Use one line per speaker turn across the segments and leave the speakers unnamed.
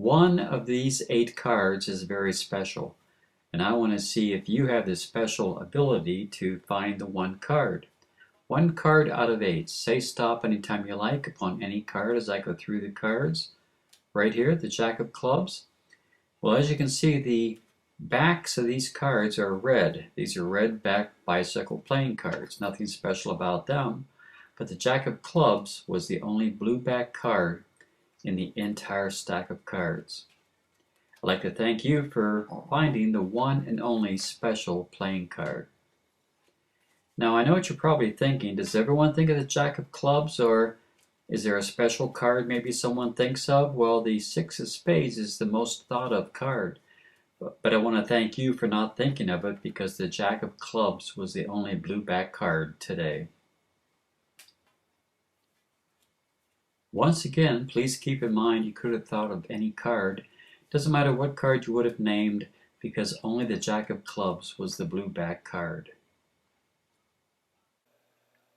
One of these 8 cards is very special, and I want to see if you have this special ability to find the one card. One card out of 8. Say stop anytime you like upon any card as I go through the cards. Right here, the Jack of Clubs. Well, as you can see, the backs of these cards are red. These are red back bicycle playing cards. Nothing special about them. But the Jack of Clubs was the only blue back card in the entire stack of cards. I'd like to thank you for finding the one and only special playing card. Now I know what you're probably thinking. Does everyone think of the Jack of Clubs, or is there a special card maybe someone thinks of? Well, the 6 of Spades is the most thought of card. But I want to thank you for not thinking of it, because the Jack of Clubs was the only blue back card today. Once again, please keep in mind you could have thought of any card. Doesn't matter what card you would have named, because only the Jack of Clubs was the blue back card.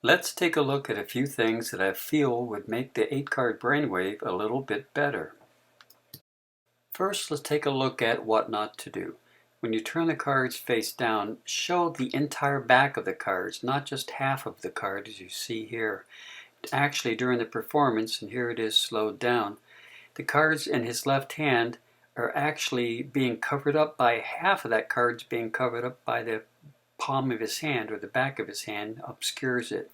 Let's take a look at a few things that I feel would make the 8-card brainwave a little bit better. First, let's take a look at what not to do. When you turn the cards face down, show the entire back of the cards, not just half of the card as you see here. Actually, during the performance, and here it is slowed down, the cards in his left hand are actually being covered up by half of that card's being covered up by the palm of his hand, or the back of his hand obscures it.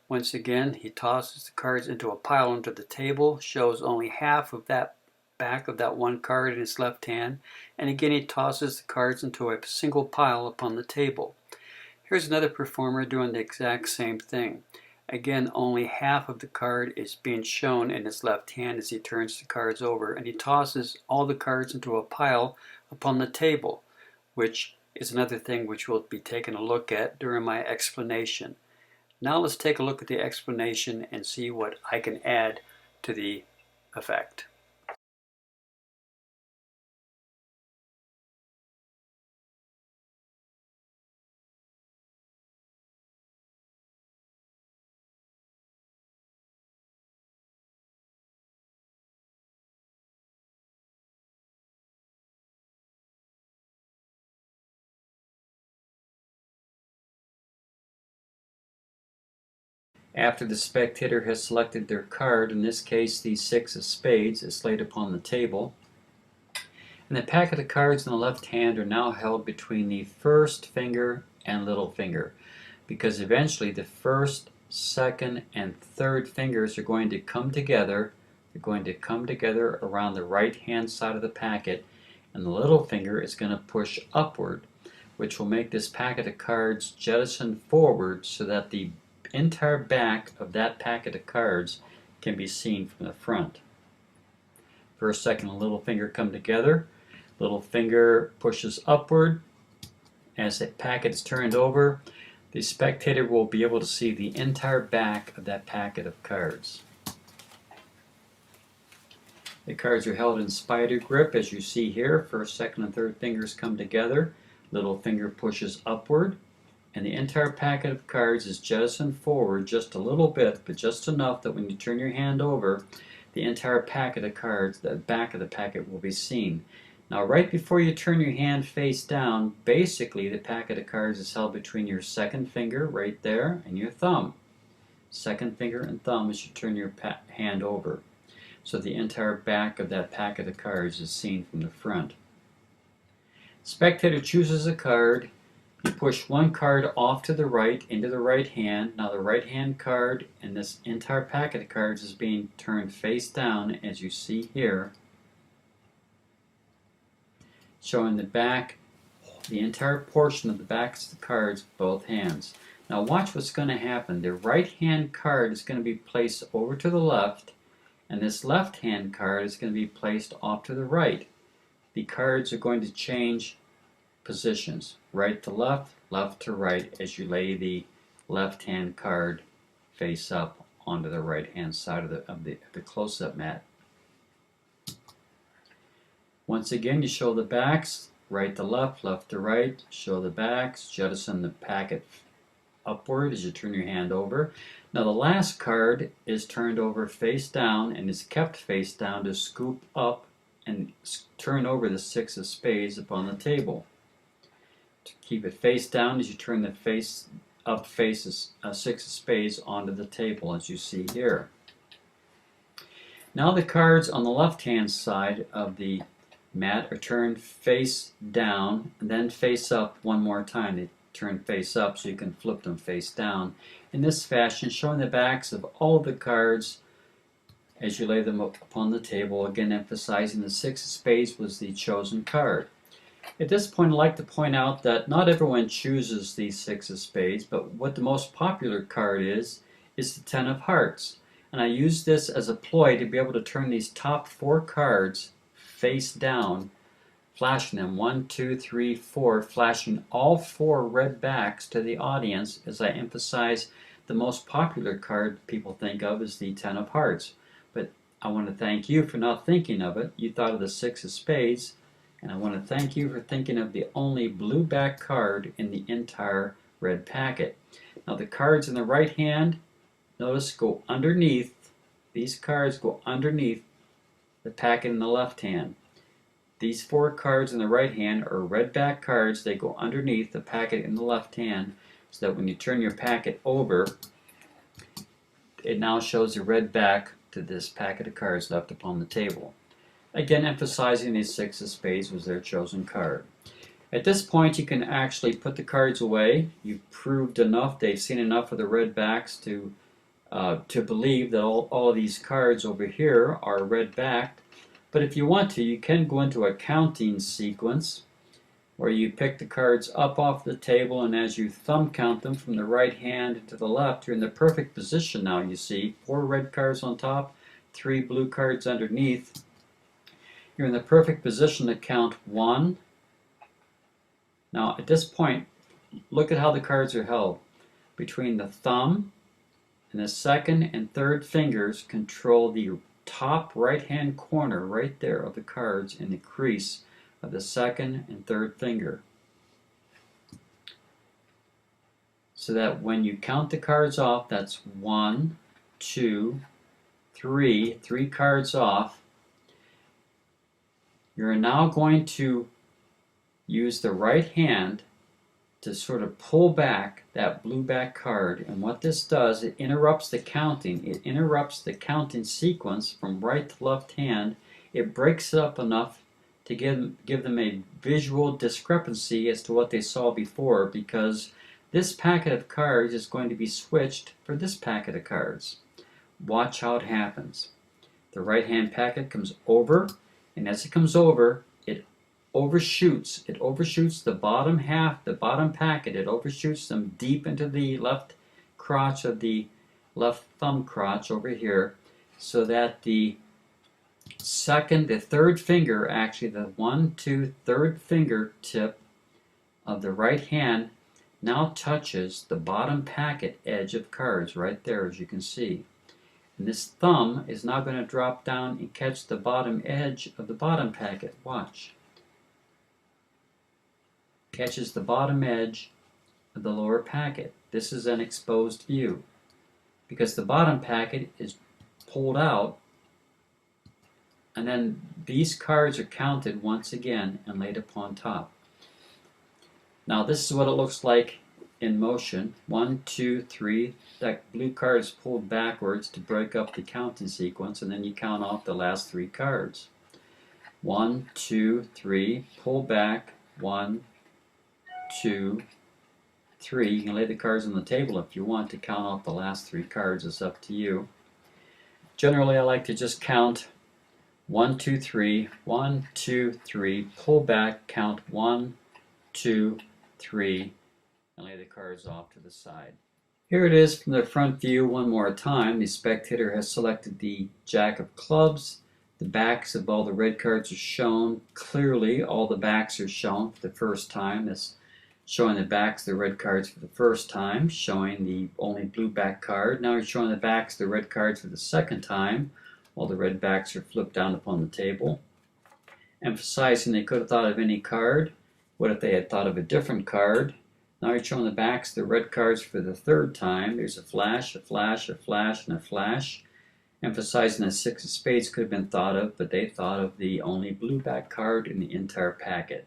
Once again, he tosses the cards into a pile under the table, shows only half of that back of that one card in his left hand, and again he tosses the cards into a single pile upon the table. Here's another performer doing the exact same thing. Again, only half of the card is being shown in his left hand as he turns the cards over, and he tosses all the cards into a pile upon the table, which is another thing which we'll be taking a look at during my explanation. Now let's take a look at the explanation and see what I can add to the effect. After the spectator has selected their card, in this case the 6 of Spades, is laid upon the table, and the pack of the cards in the left hand are now held between the first finger and little finger, because eventually the first, second, and third fingers are going to come together. They're going to come together around the right hand side of the packet, and the little finger is going to push upward, which will make this packet of cards jettison forward so that the entire back of that packet of cards can be seen from the front. First, second, and little finger come together. Little finger pushes upward. As the packet is turned over, the spectator will be able to see the entire back of that packet of cards. The cards are held in spider grip, as you see here. First, second, and third fingers come together. Little finger pushes upward, and the entire packet of cards is jettisoned forward just a little bit, but just enough that when you turn your hand over, the entire packet of cards, the back of the packet, will be seen. Now, right before you turn your hand face down, basically the packet of cards is held between your second finger right there and your thumb. Second finger and thumb as you turn your hand over. So the entire back of that packet of cards is seen from the front. Spectator chooses a card. You push one card off to the right into the right hand. Now the right hand card and this entire packet of cards is being turned face down, as you see here, showing the back, the entire portion of the backs of the cards, both hands. Now watch what's going to happen. The right hand card is going to be placed over to the left, and this left hand card is going to be placed off to the right. The cards are going to change positions, right to left, left to right, as you lay the left hand card face up onto the right hand side of the close-up mat. Once again, you show the backs, right to left, left to right, show the backs, jettison the packet upward as you turn your hand over. Now the last card is turned over face down and is kept face down to scoop up and turn over the 6 of spades upon the table. To keep it face down as you turn the face up faces 6 of spades onto the table, as you see here. Now the cards on the left-hand side of the mat are turned face down and then face up one more time. They turn face up so you can flip them face down. In this fashion, showing the backs of all of the cards as you lay them up upon the table, again emphasizing the 6 of spades was the chosen card. At this point, I'd like to point out that not everyone chooses the 6 of spades, but what the most popular card is the 10 of hearts. And I use this as a ploy to be able to turn these top 4 cards face down, flashing them 1, 2, 3, 4, flashing all 4 red backs to the audience as I emphasize the most popular card people think of is the 10 of hearts. But I want to thank you for not thinking of it. You thought of the 6 of spades, and I want to thank you for thinking of the only blue back card in the entire red packet. Now the cards in the right hand, notice, go underneath. These cards go underneath the packet in the left hand. These 4 cards in the right hand are red back cards. They go underneath the packet in the left hand so that when you turn your packet over, it now shows a red back to this packet of cards left upon the table. Again, emphasizing the 6 of spades was their chosen card. At this point, you can actually put the cards away. You've proved enough. They've seen enough of the red backs to believe that all of these cards over here are red backed. But if you want to, you can go into a counting sequence where you pick the cards up off the table, and as you thumb count them from the right hand to the left, you're in the perfect position now. You see 4 red cards on top, 3 blue cards underneath. You're in the perfect position to count 1. Now at this point, look at how the cards are held. Between the thumb and the second and third fingers control the top right hand corner right there of the cards in the crease of the second and third finger. So that when you count the cards off, that's 1, 2, 3, 3 cards off. You're now going to use the right hand to sort of pull back that blue back card, and what this does, it interrupts the counting. It interrupts the counting sequence from right to left hand. It breaks it up enough to give them a visual discrepancy as to what they saw before, because this packet of cards is going to be switched for this packet of cards. Watch how it happens. The right hand packet comes over, and as it comes over, it overshoots the bottom half, the bottom packet. It overshoots them deep into the left crotch of the left thumb crotch over here, so that the third finger, actually the 1, 2, third fingertip of the right hand now touches the bottom packet edge of cards right there, as you can see. And this thumb is now going to drop down and catch the bottom edge of the bottom packet. Watch. Catches the bottom edge of the lower packet. This is an exposed view because the bottom packet is pulled out, and then these cards are counted once again and laid upon top. Now this is what it looks like in motion. 1, 2, 3. That blue card is pulled backwards to break up the counting sequence, and then you count off the last 3 cards. 1, 2, 3. Pull back. 1, 2, 3. You can lay the cards on the table if you want to count off the last 3 cards. It's up to you. Generally, I like to just count 1, 2, 3, 1, 2, 3, pull back, count 1, 2, 3, and lay the cards off to the side. Here it is from the front view one more time. The spectator has selected the Jack of Clubs. The backs of all the red cards are shown clearly. All the backs are shown for the first time. That's showing the backs of the red cards for the first time, showing the only blue back card. Now we're showing the backs of the red cards for the second time. All the red backs are flipped down upon the table, emphasizing they could have thought of any card. What if they had thought of a different card? Now you're showing the backs of the red cards for the third time. There's a flash, a flash, a flash, and a flash. emphasizing that 6 of spades could have been thought of, but they thought of the only blue back card in the entire packet.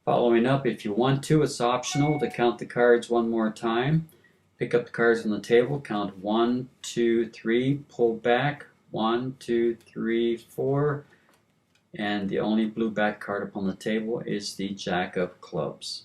Following up, if you want to, it's optional to count the cards one more time. Pick up the cards on the table, count 1, 2, 3, pull back, 1, 2, 3, 4, and the only blue back card upon the table is the Jack of Clubs.